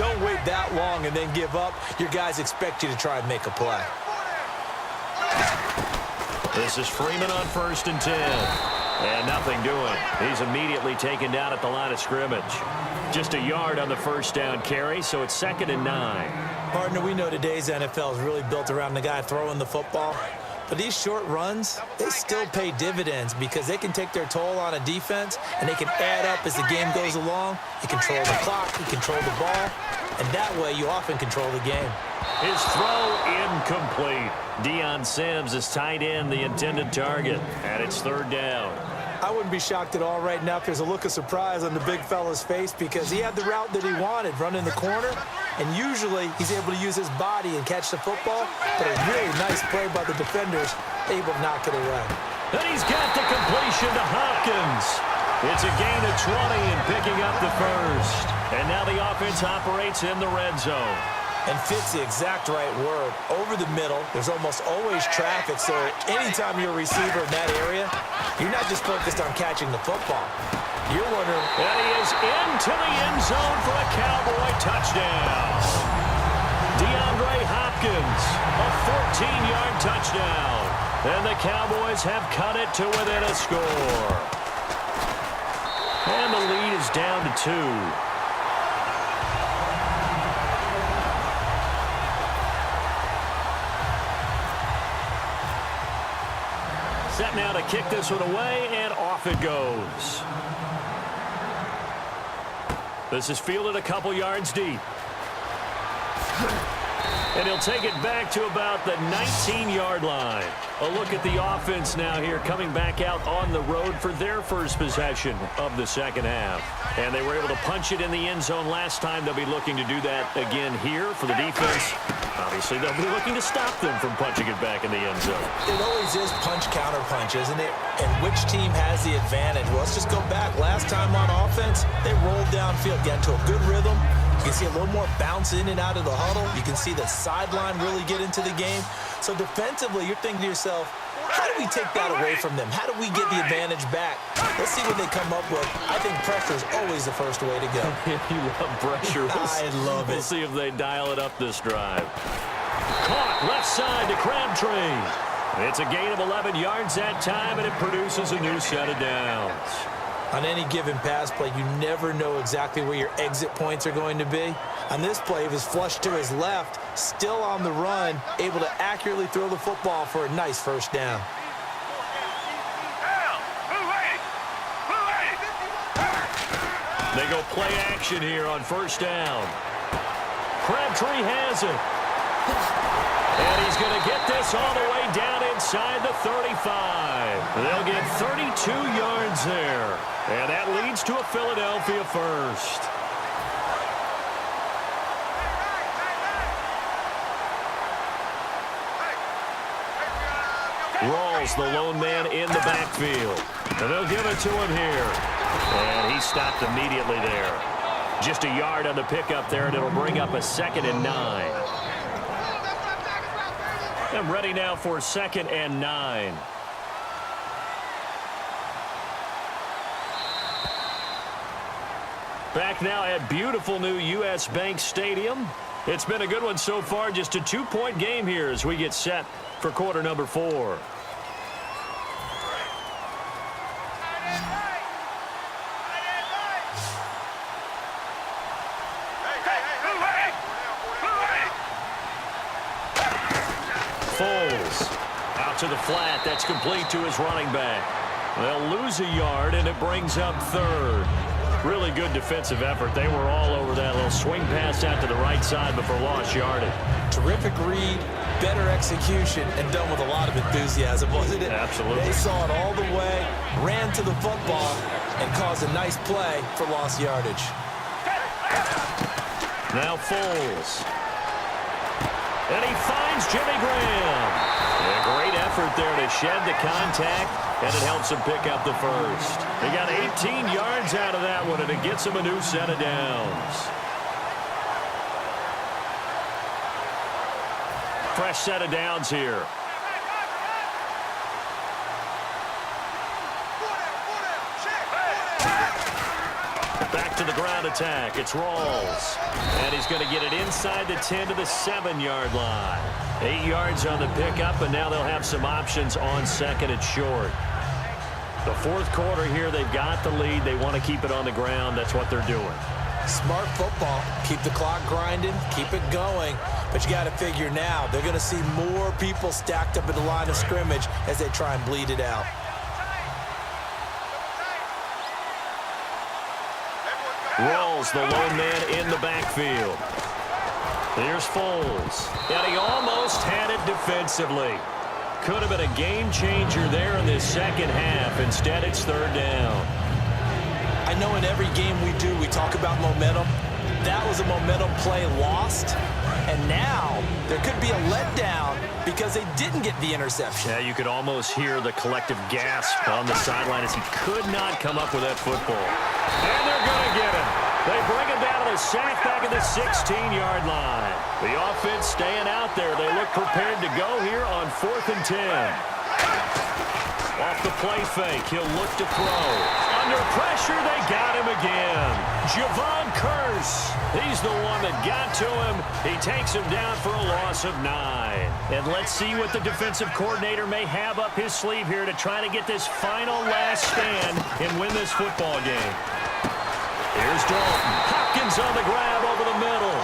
Don't wait that long and then give up. Your guys expect you to try and make a play. This is Freeman on 1st and 10. And nothing doing. He's immediately taken down at the line of scrimmage. Just a yard on the first down carry, so it's 2nd and 9. Partner, we know today's NFL is really built around the guy throwing the football. But these short runs, they still pay dividends because they can take their toll on a defense, and they can add up as the game goes along. You control the clock, you control the ball, and that way you often control the game. His throw incomplete. Deion Sims is tight end, the intended target, and it's 3rd down. I wouldn't be shocked at all right now if there's a look of surprise on the big fella's face because he had the route that he wanted, running the corner, and usually he's able to use his body and catch the football, but a really nice play by the defenders, able to knock it away. And he's got the completion to Hopkins. It's a gain of 20 and picking up the first. And now the offense operates in the red zone. And fits the exact right word. Over the middle, there's almost always traffic, so anytime you're a receiver in that area, you're not just focused on catching the football. You're wondering... And he is into the end zone for a Cowboy touchdown. DeAndre Hopkins, a 14-yard touchdown. And the Cowboys have cut it to within a score. And the lead is down to 2. Set now to kick this one away, and off it goes. This is fielded a couple yards deep. And he'll take it back to about the 19-yard line. A look at the offense now here, coming back out on the road for their first possession of the second half. And they were able to punch it in the end zone last time. They'll be looking to do that again here for the defense. Obviously, they'll be looking to stop them from punching it back in the end zone. It always is punch-counter-punch, isn't it? And which team has the advantage? Well, let's just go back. Last time on offense, they rolled downfield, got into a good rhythm. You can see a little more bounce in and out of the huddle. You can see the sideline really get into the game. So defensively, you're thinking to yourself, how do we take that away from them? How do we get the advantage back? Let's see what they come up with. I think pressure is always the first way to go. You love pressure. I love it. We'll see if they dial it up this drive. Caught left side to Crabtree. It's a gain of 11 yards that time, and it produces a new set of downs. On any given pass play, you never know exactly where your exit points are going to be. On this play, he was flushed to his left, still on the run, able to accurately throw the football for a nice first down. They go play action here on first down. Crabtree has it. And he's going to get this all the way down inside the 35. They'll get 32 yards there. And that leads to a Philadelphia first. Rawls, the lone man in the backfield. And they'll give it to him here. And he stopped immediately there. Just a yard on the pickup there, and it'll bring up a 2nd and 9. I'm ready now for 2nd and 9. Back now at beautiful new U.S. Bank Stadium. It's been a good one so far. Just a 2-point game here as we get set for quarter number 4. Foles out to the flat. That's complete to his running back. They'll lose a yard, and it brings up 3rd. Really good defensive effort. They were all over that little swing pass out to the right side before lost yardage. Terrific read, better execution, and done with a lot of enthusiasm, wasn't it? Absolutely. They saw it all the way, ran to the football, and caused a nice play for lost yardage. Now Foles. And he finds Jimmy Graham. A great effort there to shed the contact, and it helps him pick up the first. He got 18 yards out of that one, and it gets him a new set of downs. Fresh set of downs here. Back to the ground attack. It's Rawls. And he's going to get it inside the 10 to the 7-yard line. 8 yards on the pickup, and now they'll have some options on second and short. The fourth quarter here, they've got the lead. They want to keep it on the ground. That's what they're doing. Smart football. Keep the clock grinding. Keep it going. But you got to figure now, they're going to see more people stacked up at the line of scrimmage as they try and bleed it out. Rolls the lone man in the backfield. Here's Foles. And he almost had it defensively. Could have been a game changer there in this second half. Instead, it's third down. I know in every game we do, we talk about momentum. That was a momentum play lost. And now there could be a letdown because they didn't get the interception. Yeah, you could almost hear the collective gasp on the sideline as he could not come up with that football. And they're going to get him. They bring him down to the sack back at the 16-yard line. The offense staying out there. They look prepared to go here on 4th and 10. Off the play fake, he'll look to throw. Under pressure, they got him again. Javon Curse. He's the one that got to him. He takes him down for a loss of 9. And let's see what the defensive coordinator may have up his sleeve here to try to get this final last stand and win this football game. Here's Dalton. Hopkins on the grab over the middle.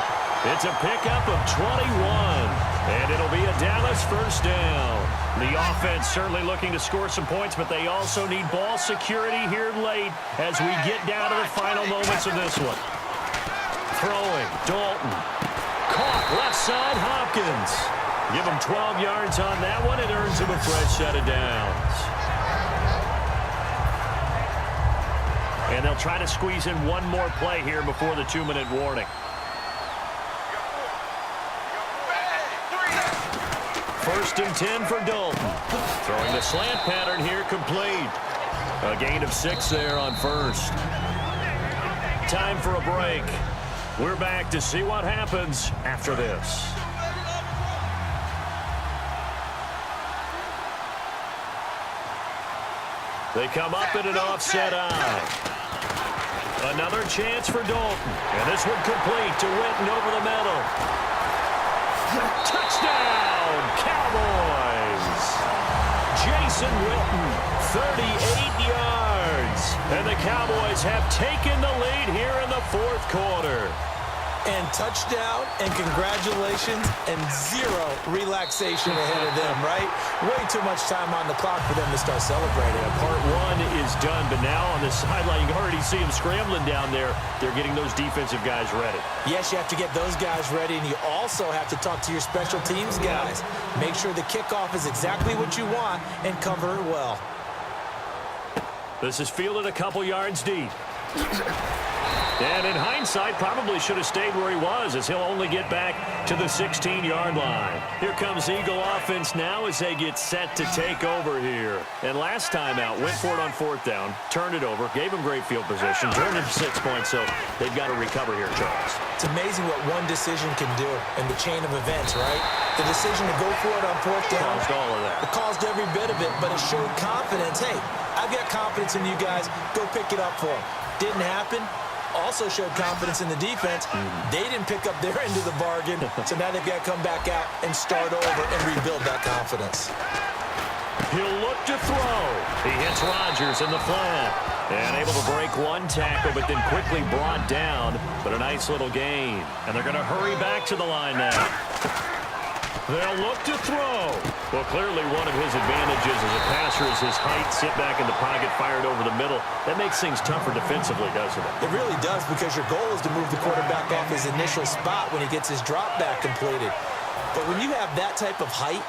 It's a pickup of 21. And it'll be a Dallas first down. The offense certainly looking to score some points, but they also need ball security here late as we get down to the final moments of this one. Throwing, Dalton. Caught left side, Hopkins. Give him 12 yards on that one. It earns him a fresh set of downs. And they'll try to squeeze in one more play here before the 2-minute warning. First and 10 for Dalton. Throwing the slant pattern here, complete. A gain of 6 there on first. Time for a break. We're back to see what happens after this. They come up in an offset eye. Another chance for Dalton. And this one complete to Witten over the middle. Touchdown, Cowboys! Jason Witten, 38 yards. And the Cowboys have taken the lead here in the fourth quarter. And touchdown, and congratulations, and 0 relaxation ahead of them, right? Way too much time on the clock for them to start celebrating. Part one is done, but now on the sideline, you can already see them scrambling down there. They're getting those defensive guys ready. Yes, you have to get those guys ready, and you also have to talk to your special teams guys. Make sure the kickoff is exactly what you want and cover it well. This is fielded a couple yards deep. And in hindsight, probably should have stayed where he was as he'll only get back to the 16-yard line. Here comes Eagle offense now as they get set to take over here. And last time out, went for it on 4th down, turned it over, gave him great field position, turned it to 6 points, so they've got to recover here, Charles. It's amazing what one decision can do in the chain of events, right? The decision to go for it on 4th down. Caused all of that. It caused every bit of it, but it showed confidence. Hey, I've got confidence in you guys. Go pick it up for them. Didn't happen. Also showed confidence in the defense. They didn't pick up their end of the bargain, so now they've got to come back out and start over and rebuild that confidence. He'll look to throw. He hits Rodgers in the flat. And able to break one tackle, but then quickly brought down. But a nice little gain. And they're going to hurry back to the line now. They'll look to throw. Well, clearly one of his advantages as a passer is his height, sit back in the pocket, fired over the middle. That makes things tougher defensively, doesn't it? It really does, because your goal is to move the quarterback off his initial spot when he gets his drop back completed. But when you have that type of height,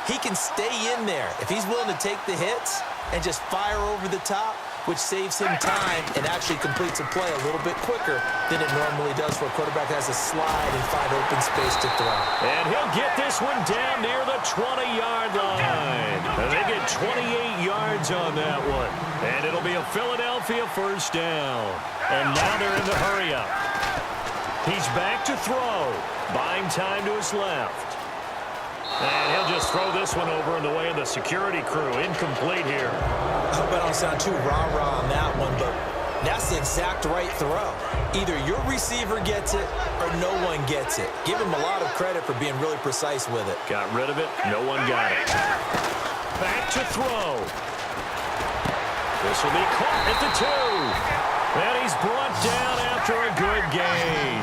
he can stay in there. If he's willing to take the hits and just fire over the top, which saves him time and actually completes a play a little bit quicker than it normally does, where a quarterback has to slide and find open space to throw. And he'll get this one down near the 20-yard line. And they get 28 yards on that one. And it'll be a Philadelphia first down. And now they're in the hurry-up. He's back to throw, buying time to his left. And he'll just throw this one over in the way of the security crew. Incomplete here. I hope I don't sound too rah-rah on that one, but That's the exact right throw. Either your receiver gets it or no one gets it. Give him a lot of credit for being really precise with it. Got rid of it. No one got it. Back to throw. This will be caught at the 2. And he's brought down after a good gain.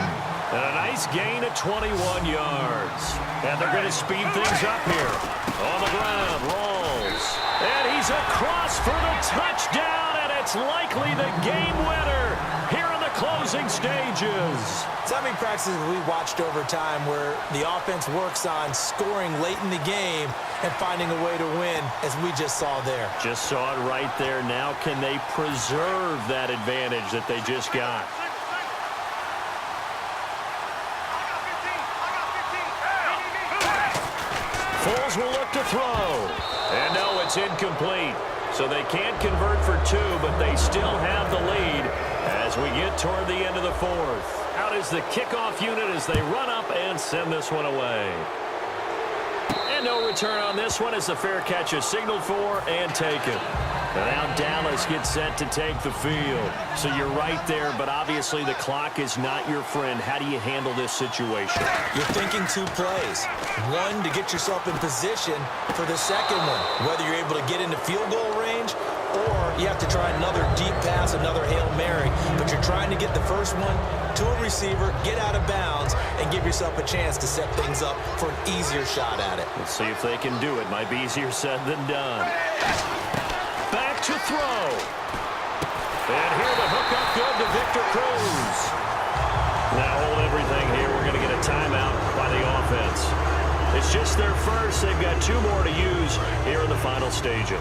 And a nice gain at 21 yards. And they're going to speed things up here. On the ground, rolls. And he's across for the touchdown, and it's likely the game winner here in the closing stages. So how many practices we watched over time where the offense works on scoring late in the game and finding a way to win, as we just saw there? Just saw it right there. Now can they preserve that advantage that they just got? Foles will look to throw. And no, it's incomplete. So they can't convert for 2, but they still have the lead as we get toward the end of the 4th. Out is the kickoff unit as they run up and send this one away. And no return on this one as the fair catch is signaled for and taken. And now Dallas gets set to take the field. So you're right there, but obviously the clock is not your friend. How do you handle this situation? You're thinking 2 plays. One, to get yourself in position for the second one, whether you're able to get into field goal range or you have to try another deep pass, another Hail Mary. But you're trying to get the first one to a receiver, get out of bounds, and give yourself a chance to set things up for an easier shot at it. Let's see if they can do it. Might be easier said than done. Back to throw. And here the hook up good to Victor Cruz. Now hold everything here. We're going to get a timeout by the offense. It's just their first. They've got 2 more to use here in the final stages.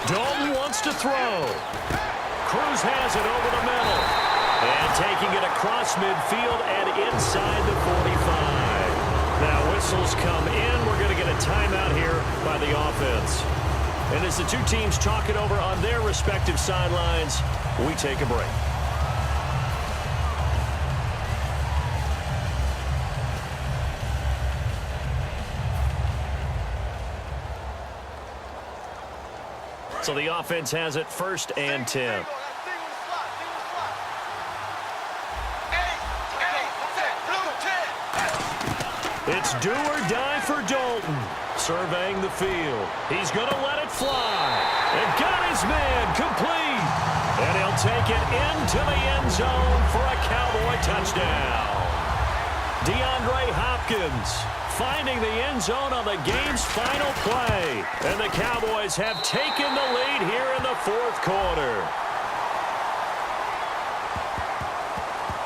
Dalton wants to throw. Cruz has it over the middle. And taking it across midfield and inside the 45. Now whistles come in. We're going to get a timeout here by the offense. And as the 2 teams talk it over on their respective sidelines, we take a break. So the offense has it 1st and 10. It's do or die for Dalton. Surveying the field. He's going to let it fly. And got his man complete. And he'll take it into the end zone for a Cowboy touchdown. DeAndre Hopkins finding the end zone on the game's final play. And the Cowboys have taken the lead here in the 4th quarter.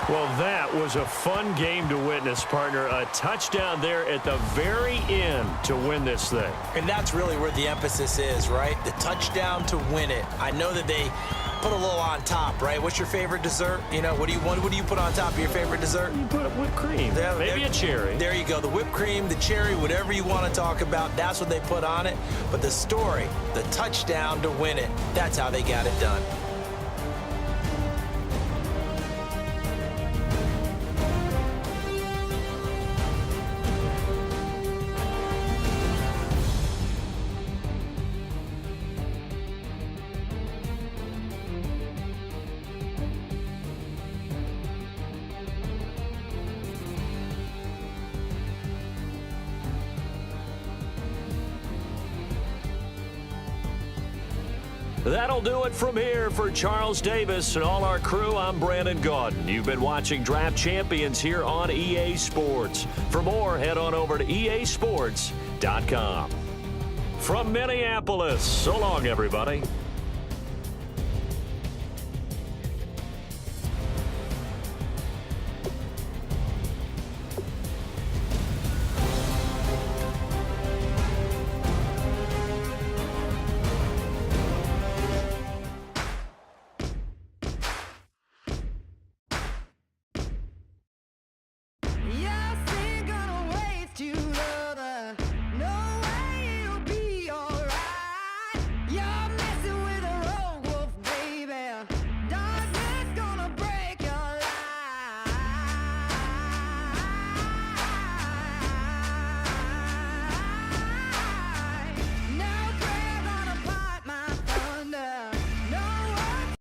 Well, that was a fun game to witness, partner. A touchdown there at the very end to win this thing. And that's really where the emphasis is, right? The touchdown to win it. I know that they put a little on top, right? What's your favorite dessert? You know, what do you put on top of your favorite dessert? You put whipped cream. Maybe a cherry. There you go. The whipped cream, the cherry, whatever you want to talk about, that's what they put on it. But the story, the touchdown to win it, that's how they got it done. That'll do it from here for Charles Davis and all our crew. I'm Brandon Gaudin. You've been watching Draft Champions here on EA Sports. For more, head on over to easports.com. From Minneapolis, so long, everybody.